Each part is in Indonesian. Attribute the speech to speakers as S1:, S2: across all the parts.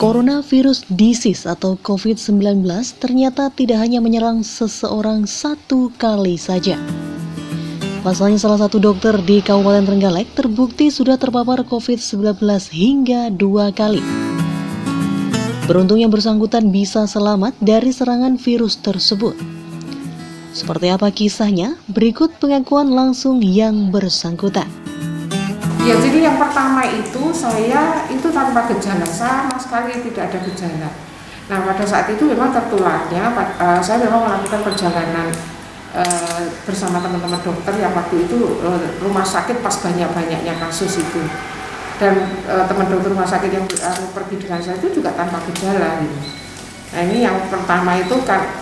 S1: Coronavirus disease atau COVID-19 ternyata tidak hanya menyerang seseorang satu kali saja. Pasalnya salah satu dokter di Kabupaten Trenggalek terbukti sudah terpapar COVID-19 hingga 2 kali. Beruntung yang bersangkutan bisa selamat dari serangan virus tersebut. Seperti apa kisahnya? Berikut pengakuan langsung yang bersangkutan.
S2: Ya, jadi yang pertama itu saya itu tanpa gejala, sama sekali tidak ada gejala. Nah, pada saat itu memang tertularnya, saya memang melakukan perjalanan bersama teman-teman dokter yang waktu itu rumah sakit pas banyak-banyaknya kasus itu. Dan teman dokter rumah sakit yang pergi dengan saya itu juga tanpa gejala. Gitu. Nah, ini yang pertama itu kan,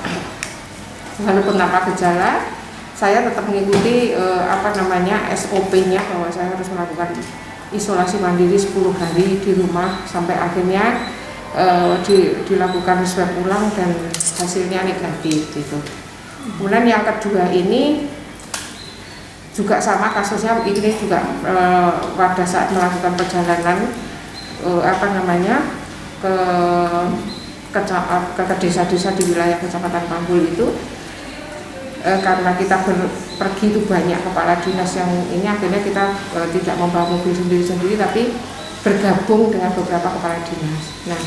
S2: walaupun tanpa gejala, saya tetap mengikuti SOP-nya bahwa saya harus melakukan isolasi mandiri 10 hari di rumah sampai akhirnya dilakukan swab ulang dan hasilnya negatif gitu. Kemudian yang kedua ini juga sama kasusnya, ini juga pada saat melakukan perjalanan ke desa-desa di wilayah Kecamatan Panggul itu. Karena kita pergi itu banyak kepala dinas yang ini, akhirnya kita tidak membawa mobil sendiri-sendiri tapi bergabung dengan beberapa kepala dinas. Nah,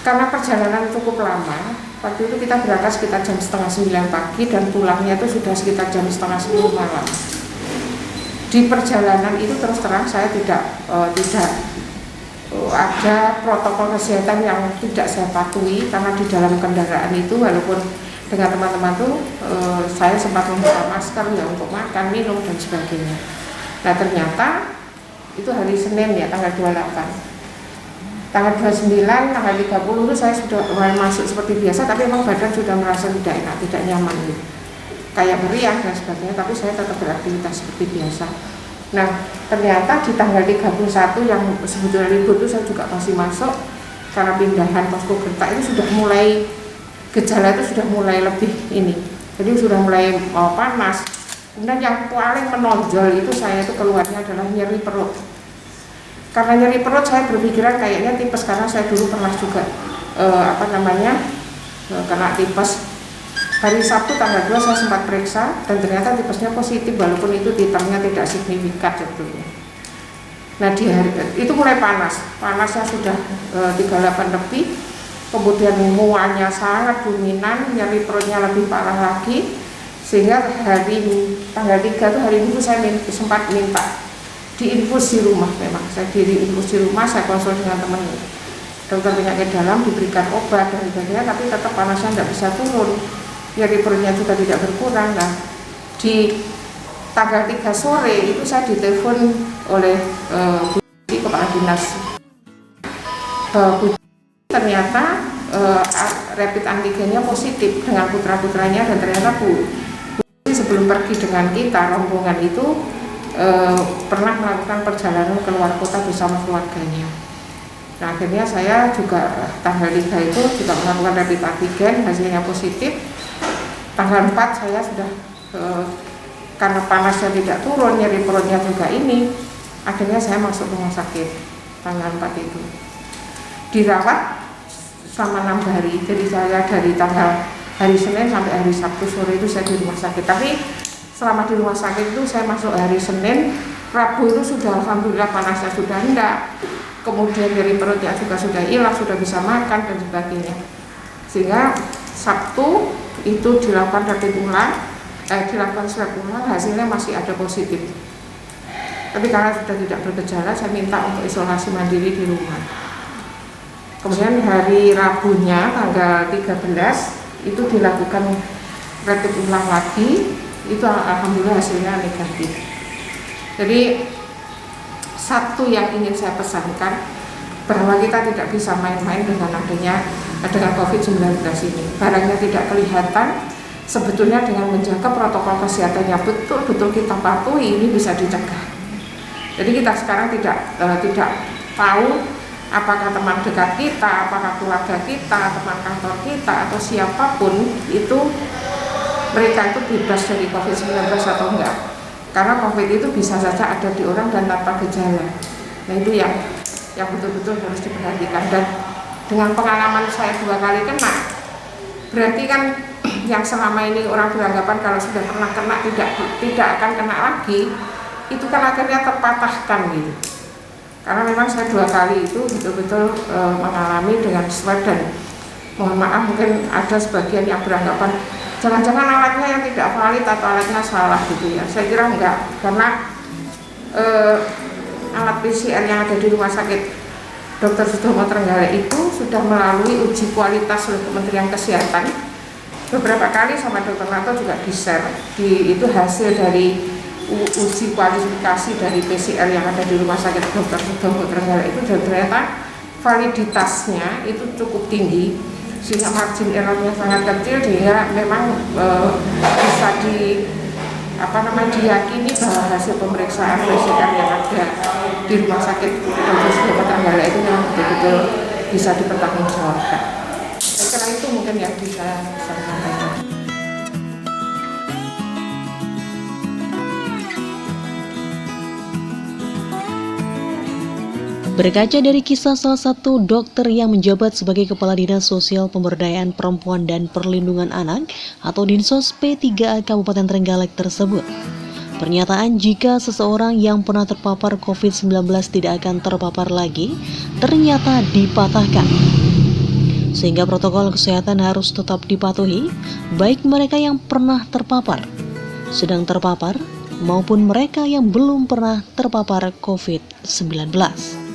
S2: karena perjalanan cukup lama, waktu itu kita berangkat sekitar jam 8:30 pagi dan pulangnya itu sudah sekitar jam 9:30 malam. Di perjalanan itu terus terang saya tidak ada protokol kesehatan yang tidak saya patuhi, karena di dalam kendaraan itu walaupun dengan teman-teman tuh saya sempat membuka masker ya untuk makan, minum dan sebagainya. Nah, ternyata itu hari Senin ya, tanggal 28. Tanggal 29, tanggal 30 itu saya sudah mulai masuk seperti biasa, tapi memang badan sudah merasa tidak enak, tidak nyaman gitu. Kayak meriang dan sebagainya, tapi saya tetap beraktivitas seperti biasa. Nah, ternyata di tanggal 31 yang sebetulnya libur itu saya juga masih masuk, karena pindahan posko Gertak itu sudah mulai, gejala itu sudah mulai lebih ini, jadi sudah mulai panas. Kemudian yang paling menonjol itu saya itu keluarnya adalah nyeri perut. Karena nyeri perut saya berpikiran kayaknya tipes, karena saya dulu pernah juga kena tipes. Hari Sabtu tanggal 2 saya sempat periksa dan ternyata tipesnya positif, walaupun itu titernya tidak signifikan sebetulnya. Nah, di hari itu mulai panasnya sudah 38 lebih. Kemudian mualnya sangat dominan, nyeri perutnya lebih parah lagi, sehingga hari tanggal 3 itu hari Minggu saya sempat minta diinfus di rumah. Memang saya diinfus di rumah, saya konsul dengan teman dokter penyakit dalam, diberikan obat dan sebagainya, tapi tetap panasnya tidak bisa turun, nyeri perutnya juga tidak berkurang. Nah, di tanggal 3 sore itu saya ditelepon oleh kepala dinas ternyata rapid antigennya positif dengan putra-putranya, dan ternyata Bu sebelum pergi dengan kita rombongan itu pernah melakukan perjalanan ke luar kota bersama keluarganya. Nah, akhirnya saya juga tanggal 3 itu juga melakukan rapid antigen, hasilnya positif. Tanggal 4 saya sudah karena panasnya tidak turun, nyeri perutnya juga ini, akhirnya saya masuk rumah sakit tanggal 4 itu. Dirawat selama 6 hari, jadi saya dari tanggal hari Senin sampai hari Sabtu sore itu saya di rumah sakit. Tapi selama di rumah sakit itu saya masuk hari Senin, Rabu itu sudah alhamdulillah panasnya sudah enggak, kemudian dari perutnya juga sudah hilang, sudah bisa makan dan sebagainya. Sehingga Sabtu itu dilakukan dilakukan swab ulang, hasilnya masih ada positif. Tapi karena sudah tidak bergejala, saya minta untuk isolasi mandiri di rumah. Kemudian hari Rabunya tanggal 13 itu dilakukan rapid ulang lagi, itu alhamdulillah hasilnya negatif. Jadi satu yang ingin saya pesankan, bahwa kita tidak bisa main-main dengan COVID-19 ini. Barangnya tidak kelihatan, sebetulnya dengan menjaga protokol kesehatannya betul-betul kita patuhi, ini bisa dicegah. Jadi kita sekarang tidak tahu apakah teman dekat kita, apakah keluarga kita, teman kantor kita, atau siapapun itu, mereka itu bebas dari COVID-19 atau enggak. Karena COVID itu bisa saja ada di orang dan tanpa gejala. Nah, itu yang yang betul-betul harus diperhatikan. Dan dengan pengalaman saya 2 kali kena, berarti kan yang selama ini orang beranggapan kalau sudah pernah kena tidak akan kena lagi, itu kan akhirnya terpatahkan gitu. Karena memang saya 2 kali itu betul-betul mengalami dengan swab, dan mohon maaf mungkin ada sebagian yang beranggapan jangan-jangan alatnya yang tidak valid atau alatnya salah gitu ya. Saya kira enggak, karena alat PCR yang ada di Rumah Sakit Dr. Sutomo Trenggalek itu sudah melalui uji kualitas oleh Kementerian Kesehatan. Beberapa kali sama Dr. Nato juga di-share itu hasil dari uji kualifikasi dari PCR yang ada di Rumah Sakit Dr. Sutomo Trenggalek itu, dan ternyata validitasnya itu cukup tinggi, sehingga margin errornya sangat kecil, sehingga memang bisa diyakini bahwa hasil pemeriksaan PCR yang ada di Rumah Sakit Dr. Sutomo Trenggalek itu memang betul-betul bisa dipertanggungjawabkan. Saya kira itu mungkin yang bisa saya sampaikan.
S1: Berkaca dari kisah salah satu dokter yang menjabat sebagai Kepala Dinas Sosial Pemberdayaan Perempuan dan Perlindungan Anak atau Dinsos P3A Kabupaten Trenggalek tersebut, pernyataan jika seseorang yang pernah terpapar COVID-19 tidak akan terpapar lagi ternyata dipatahkan. Sehingga protokol kesehatan harus tetap dipatuhi, baik mereka yang pernah terpapar, sedang terpapar, maupun mereka yang belum pernah terpapar COVID-19.